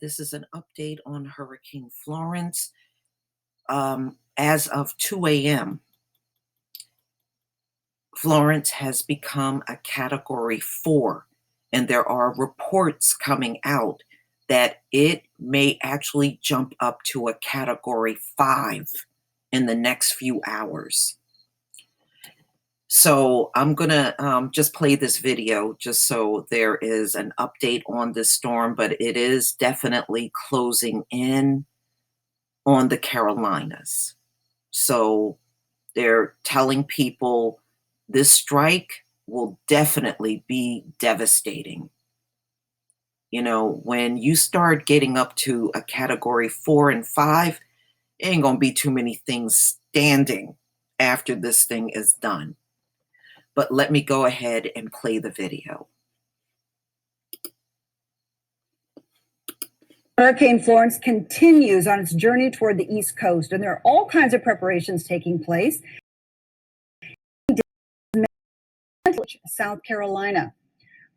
This is an update on Hurricane Florence. As of 2 a.m., Florence has become a Category 4, and there are reports coming out that it may actually jump up to a Category 5 in the next few hours. So I'm going to just play this video just so there is an update on this storm, but it is definitely closing in on the Carolinas. So they're telling people this strike will definitely be devastating. You know, when you start getting up to a Category 4 and 5, it ain't going to be too many things standing after this thing is done. But let me go ahead and play the video. Hurricane Florence continues on its journey toward the East Coast, and there are all kinds of preparations taking place. South Carolina.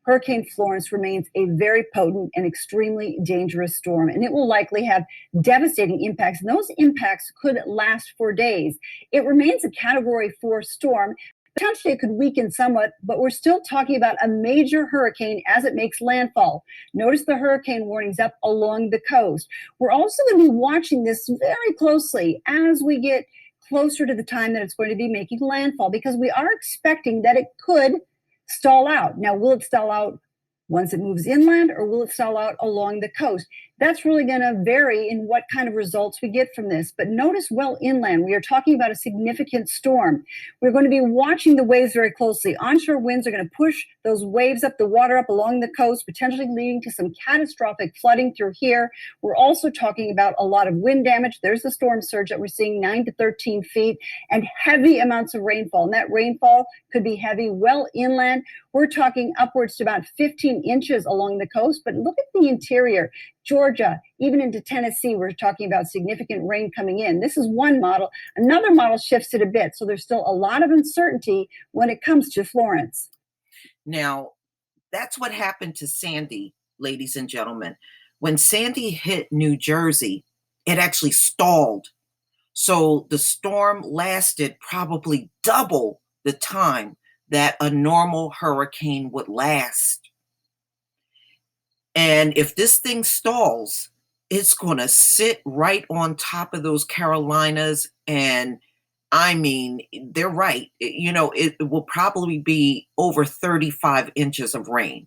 Hurricane Florence remains a very potent and extremely dangerous storm, and it will likely have devastating impacts. And those impacts could last for days. It remains a Category 4 storm. Potentially it could weaken somewhat, but we're still talking about a major hurricane as it makes landfall. Notice the hurricane warnings up along the coast. We're also going to be watching this very closely as we get closer to the time that it's going to be making landfall, because we are expecting that it could stall out. Now, will it stall out once it moves inland, or will it stall out along the coast? That's really going to vary in what kind of results we get from this. But notice well inland, we are talking about a significant storm. We're going to be watching the waves very closely. Onshore winds are going to push those waves up, the water up along the coast, potentially leading to some catastrophic flooding through here. We're also talking about a lot of wind damage. There's the storm surge that we're seeing, 9 to 13 feet, and heavy amounts of rainfall. And that rainfall could be heavy well inland. We're talking upwards to about 15 inches along the coast. But look at the interior. Georgia, even into Tennessee, we're talking about significant rain coming in. This is one model. Another model shifts it a bit. So there's still a lot of uncertainty when it comes to Florence. Now, that's what happened to Sandy, ladies and gentlemen. When Sandy hit New Jersey, it actually stalled. So the storm lasted probably double the time that a normal hurricane would last. And if this thing stalls, it's going to sit right on top of those Carolinas. And I mean, they're right. You know, it will probably be over 35 inches of rain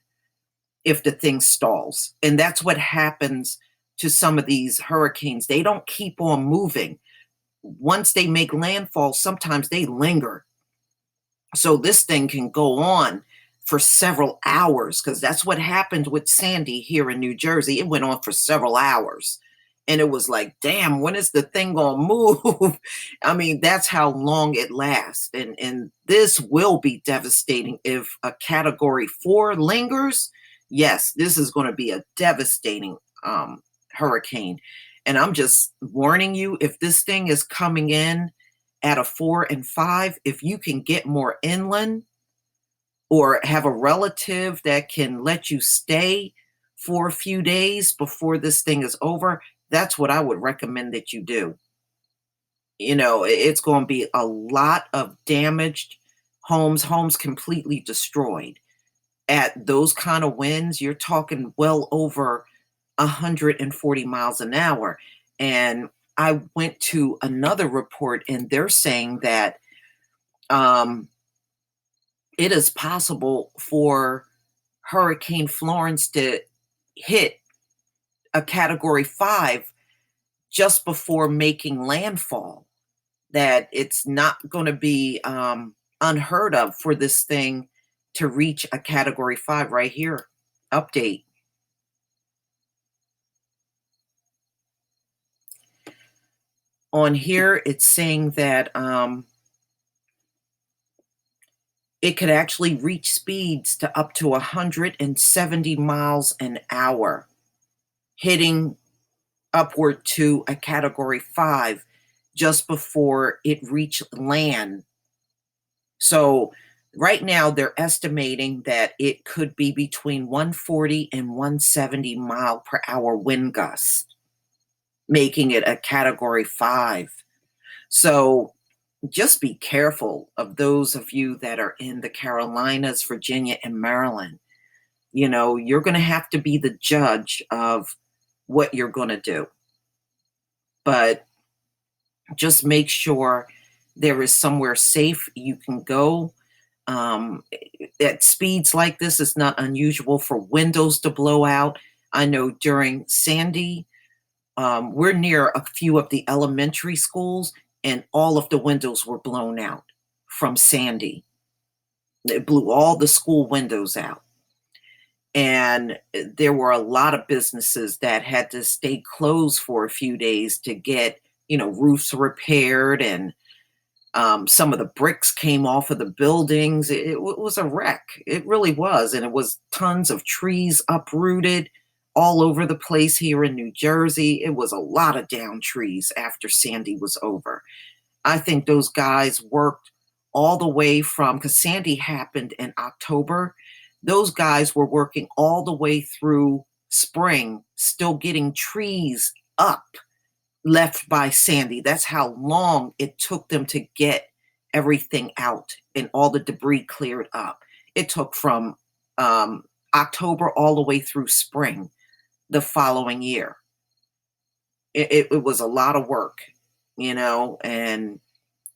if the thing stalls. And that's what happens to some of these hurricanes. They don't keep on moving. Once they make landfall, sometimes they linger. So this thing can go on for several hours, because that's what happened with Sandy here in New Jersey. It went on for several hours. And it was like, damn, when is the thing going to move? I mean, that's how long it lasts. And this will be devastating if a Category 4 lingers. Yes, this is going to be a devastating hurricane. And I'm just warning you, if this thing is coming in at a 4 and 5, if you can get more inland, or have a relative that can let you stay for a few days before this thing is over, that's what I would recommend that you do. You know, it's going to be a lot of damaged homes completely destroyed. At those kind of winds, you're talking well over 140 miles an hour. And I went to another report, and they're saying that it is possible for Hurricane Florence to hit a Category 5 just before making landfall. That it's not going to be unheard of for this thing to reach a Category 5 right here. Update. On here, it's saying that it could actually reach speeds to up to 170 miles an hour, hitting upward to a Category 5 just before it reached land. So Right now, they're estimating that it could be between 140 and 170 mile per hour wind gusts, making it a category 5. So just be careful of those of you that are in the Carolinas, Virginia, and Maryland. You know, you're going to have to be the judge of what you're going to do. But just make sure there is somewhere safe you can go. At speeds like this, it's not unusual for windows to blow out. I know during Sandy, we're near a few of the elementary schools, and all of the windows were blown out from Sandy. It blew all the school windows out. And there were a lot of businesses that had to stay closed for a few days to get, roofs repaired, and some of the bricks came off of the buildings. It was a wreck. It really was. And it was tons of trees uprooted all over the place here in New Jersey. It was a lot of down trees after Sandy was over. I think those guys worked all the way from, because Sandy happened in October. Those guys were working all the way through spring, still getting trees up left by Sandy. That's how long it took them to get everything out and all the debris cleared up. It took from October all the way through spring the following year. It was a lot of work, and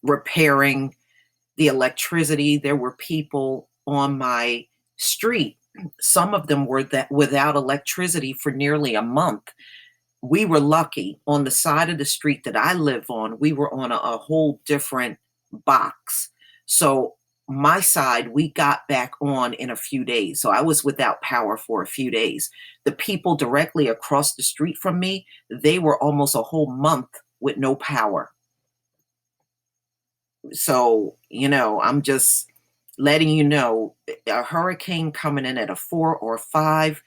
repairing the electricity. There were people on my street. Some of them were that without electricity for nearly a month. We were lucky. On the side of the street that I live on, we were on a whole different box. So my side, we got back on in a few days. So I was without power for a few days. The people directly across the street from me, they were almost a whole month with no power. So, I'm just letting you know, a hurricane coming in at a 4 or 5,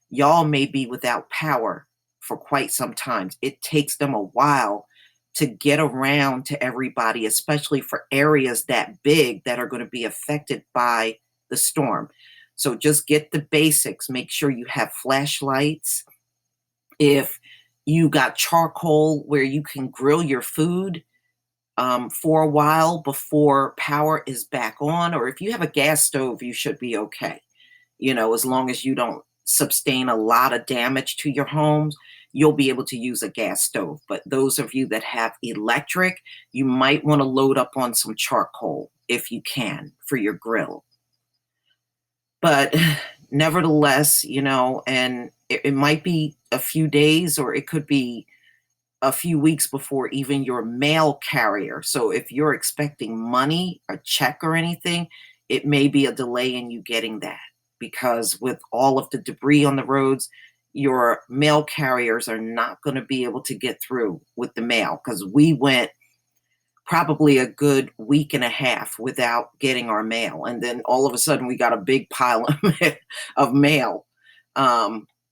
y'all may be without power for quite some time. It takes them a while to get around to everybody, especially for areas that big that are going to be affected by the storm. So just get the basics. Make sure you have flashlights. If you got charcoal where you can grill your food, for a while before power is back on, or if you have a gas stove, you should be okay. As long as you don't sustain a lot of damage to your homes, you'll be able to use a gas stove. But those of you that have electric, you might want to load up on some charcoal if you can for your grill. But nevertheless, and it might be a few days, or it could be a few weeks before even your mail carrier. So if you're expecting money, a check or anything, it may be a delay in you getting that, because with all of the debris on the roads, your mail carriers are not going to be able to get through with the mail, because we went probably a good week and a half without getting our mail. And then all of a sudden we got a big pile of mail.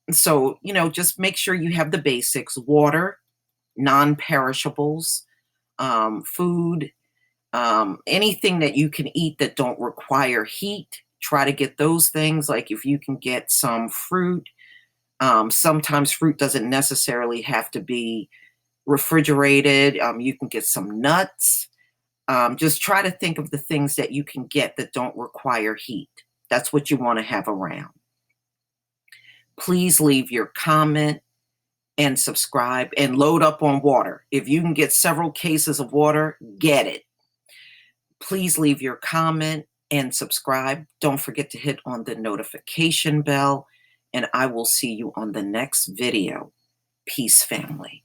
So, just make sure you have the basics: water, non-perishables, food, anything that you can eat that don't require heat. Try to get those things. Like if you can get some fruit, sometimes fruit doesn't necessarily have to be refrigerated. You can get some nuts. Just try to think of the things that you can get that don't require heat. That's what you want to have around. Please leave your comment and subscribe, and load up on water. If you can get several cases of water, get it. Please leave your comment and subscribe. Don't forget to hit on the notification bell, and I will see you on the next video. Peace, family.